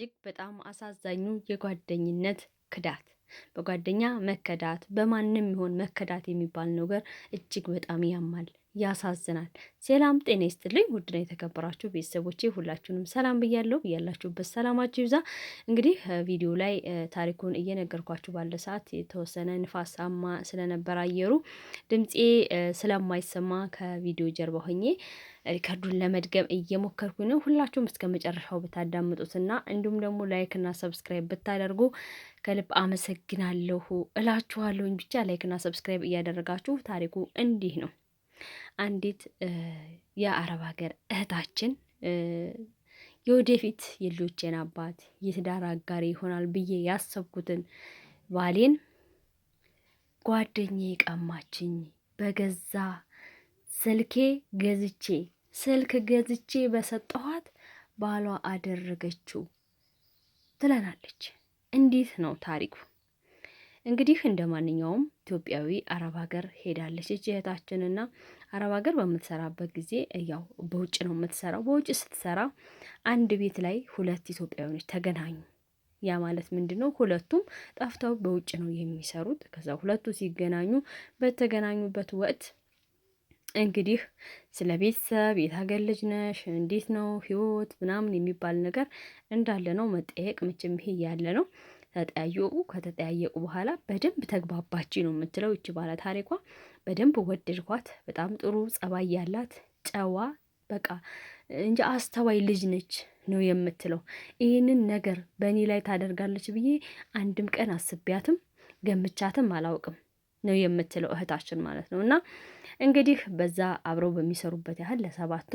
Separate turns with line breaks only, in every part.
እጅግ በጣም አሳዛኙ የጓደኝነት ክዳት፣ በጓደኛ መከዳት፣ በማንም ይሆን መከዳት የሚባል ነገር እጅግ በጣም ያማል፣ ያሳዝናል። ሰላም ጤና ይስጥልኝ ውድና የተከበራችሁ ቤተሰቦቼ ሁላችሁንም ሰላም ብያለሁ። ያላችሁበት ሰላማችሁ ይብዛ። እንግዲህ ቪዲዮ ላይ ታሪኩን እየነገርኳችሁ ባለ ሰዓት የተወሰነ ንፋሳማ ስለነበር አየሩ ድምፄ ስለማይሰማ ከቪዲዮ ጀርባ ሆኜ ሪከርዱን ለመድገም እየሞከርኩ ነው። ሁላችሁም እስከ መጨረሻው ብታዳምጡትና እንዲሁም ደግሞ ላይክ እና ሰብስክራይብ ብታደርጉ ከልብ አመሰግናለሁ እላችኋለሁኝ። ብቻ ላይክ እና ሰብስክራይብ እያደረጋችሁ ታሪኩ እንዲህ ነው። አንዲት የአረብ ሀገር እህታችን የወደፊት የልጆቼን አባት የትዳር አጋሪ ይሆናል ብዬ ያሰብኩትን ባሌን ጓደኛዬ ቀማችኝ፣ በገዛ ስልክ ገዝቼ በሰጠኋት ባሏ አደረገችው ትለናለች። እንዴት ነው ታሪኩ? እንግዲህ እንደ ማንኛውም ኢትዮጵያዊ አረብ ሀገር ሄዳለች እህታችንና አረብ ሀገር በምትሰራበት ጊዜ ያው በውጭ ነው የምትሰራው። በውጭ ስትሰራ አንድ ቤት ላይ ሁለት ኢትዮጵያውያኖች ተገናኙ። ያ ማለት ምንድነው? ሁለቱም ጠፍተው በውጭ ነው የሚሰሩት። ከዛ ሁለቱ ሲገናኙ በተገናኙበት ወቅት እንግዲህ ስለ ቤተሰብ የት ሀገር ልጅ ነሽ፣ እንዴት ነው ህይወት ምናምን የሚባል ነገር እንዳለ ነው መጠየቅ። መቼም ይሄ ያለ ነው። ተጠያየቁ። ከተጠያየቁ በኋላ በደንብ ተግባባች ነው የምትለው እቺ ባለ ታሪኳ። በደንብ ወደድኳት። በጣም ጥሩ ጸባይ ያላት ጨዋ፣ በቃ እንጂ አስተዋይ ልጅ ነች ነው የምትለው። ይህንን ነገር በእኔ ላይ ታደርጋለች ብዬ አንድም ቀን አስቢያትም ገምቻትም አላውቅም ነው የምትለው እህታችን ማለት ነው። እና እንግዲህ በዛ አብረው በሚሰሩበት ያህል ለ7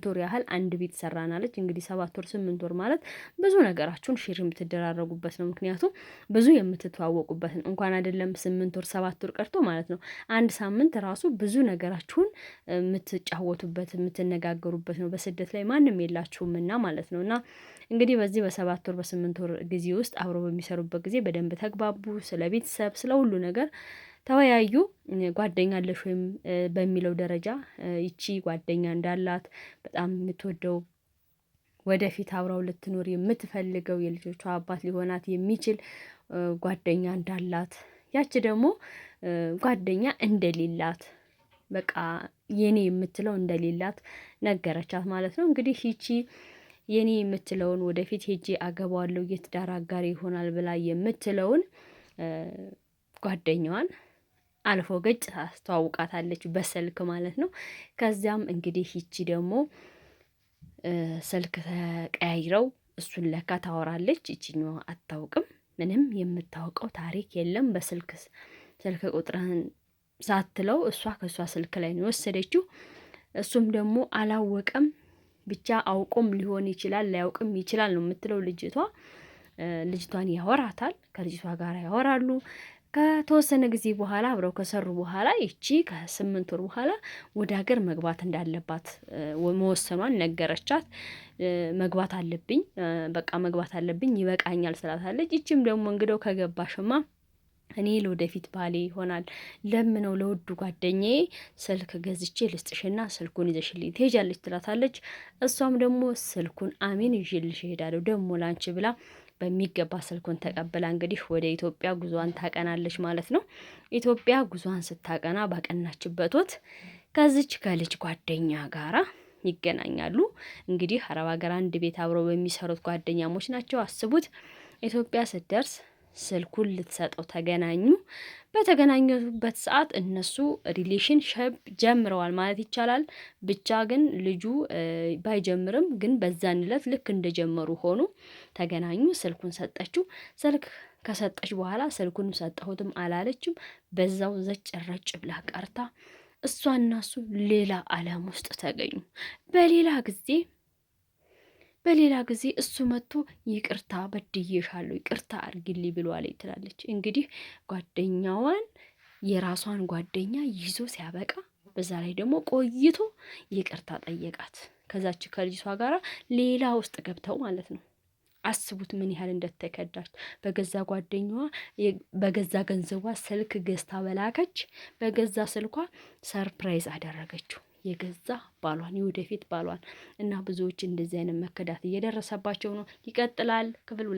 ወር ያህል አንድ ቤት ሰራናለች። እንግዲህ 7 ወር 8 ወር ማለት ብዙ ነገራችሁን ሼር የምትደራረጉበት ነው። ምክንያቱም ብዙ የምትተዋወቁበት ነው። እንኳን አይደለም 8 ወር 7 ወር ቀርቶ ማለት ነው አንድ ሳምንት ራሱ ብዙ ነገራችሁን የምትጫወቱበት የምትነጋገሩበት ነው። በስደት ላይ ማንም የላችሁም እና ማለት ነው። እና እንግዲህ በዚህ በ7 ወር በ8 ወር ጊዜ ውስጥ አብረው በሚሰሩበት ጊዜ በደንብ ተግባቡ። ስለ ቤተሰብ ስለ ሁሉ ነገር ተወያዩ። ጓደኛ አለሽ ወይም በሚለው ደረጃ ይቺ ጓደኛ እንዳላት በጣም የምትወደው ወደፊት አብራው ልትኖር የምትፈልገው የልጆቿ አባት ሊሆናት የሚችል ጓደኛ እንዳላት፣ ያቺ ደግሞ ጓደኛ እንደሌላት በቃ የኔ የምትለው እንደሌላት ነገረቻት ማለት ነው። እንግዲህ ይቺ የኔ የምትለውን ወደፊት ሄጄ አገባዋለሁ የትዳር አጋሪ ይሆናል ብላ የምትለውን ጓደኛዋን አልፎ ገጭ ታስተዋውቃታለች በስልክ ማለት ነው። ከዚያም እንግዲህ ይቺ ደግሞ ስልክ ተቀያይረው እሱን ለካ ታወራለች። ይቺኛዋ አታውቅም፣ ምንም የምታውቀው ታሪክ የለም። ስልክ ቁጥርህን ሳትለው እሷ ከእሷ ስልክ ላይ ነው የወሰደችው። እሱም ደግሞ አላወቀም። ብቻ አውቆም ሊሆን ይችላል ላያውቅም ይችላል ነው የምትለው ልጅቷ። ልጅቷን ያወራታል፣ ከልጅቷ ጋር ያወራሉ። ከተወሰነ ጊዜ በኋላ አብረው ከሰሩ በኋላ ይቺ ከ8 ወር በኋላ ወደ ሀገር መግባት እንዳለባት መወሰኗን ነገረቻት። መግባት አለብኝ፣ በቃ መግባት አለብኝ ይበቃኛል ስላታለች። ይቺም ደግሞ እንግዲው ከገባሽማ እኔ ለወደፊት ባሌ ይሆናል ለምነው ለውዱ ጓደኛዬ ስልክ ገዝቼ ልስጥሽና ስልኩን ይዘሽልኝ ትሄጃለች ትላታለች። እሷም ደግሞ ስልኩን አሜን ይዤልሽ እሄዳለሁ ደግሞ ላንቺ ብላ በሚገባ ስልኩን ተቀብላ እንግዲህ ወደ ኢትዮጵያ ጉዟን ታቀናለች ማለት ነው። ኢትዮጵያ ጉዟን ስታቀና ባቀናችበት ወቅት ከዚች ከልጅ ጓደኛ ጋራ ይገናኛሉ። እንግዲህ አረብ ሀገር አንድ ቤት አብረው በሚሰሩት ጓደኛሞች ናቸው። አስቡት። ኢትዮጵያ ስትደርስ ስልኩን ልትሰጠው ተገናኙ። በተገናኙበት ሰዓት እነሱ ሪሌሽንሽፕ ጀምረዋል ማለት ይቻላል። ብቻ ግን ልጁ ባይጀምርም ግን በዛን ዕለት ልክ እንደጀመሩ ሆኑ። ተገናኙ። ስልኩን ሰጠችው። ስልክ ከሰጠች በኋላ ስልኩን ሰጠሁትም አላለችም። በዛው ዘጭ ረጭ ብላ ቀርታ እሷና እሱ ሌላ ዓለም ውስጥ ተገኙ። በሌላ ጊዜ እሱ መጥቶ ይቅርታ በድዬሻለሁ ይቅርታ አድርጊልኝ ብሏለች ትላለች። እንግዲህ ጓደኛዋን የራሷን ጓደኛ ይዞ ሲያበቃ በዛ ላይ ደግሞ ቆይቶ ይቅርታ ጠየቃት። ከዛች ከልጅቷ ጋራ ሌላ ውስጥ ገብተው ማለት ነው። አስቡት ምን ያህል እንደተከዳች። በገዛ ጓደኛዋ በገዛ ገንዘቧ ስልክ ገዝታ በላከች። በገዛ ስልኳ ሰርፕራይዝ አደረገችው። የገዛ ባሏን የወደፊት ባሏን እና ብዙዎች እንደዚህ አይነት መከዳት እየደረሰባቸው ነው። ይቀጥላል ክፍል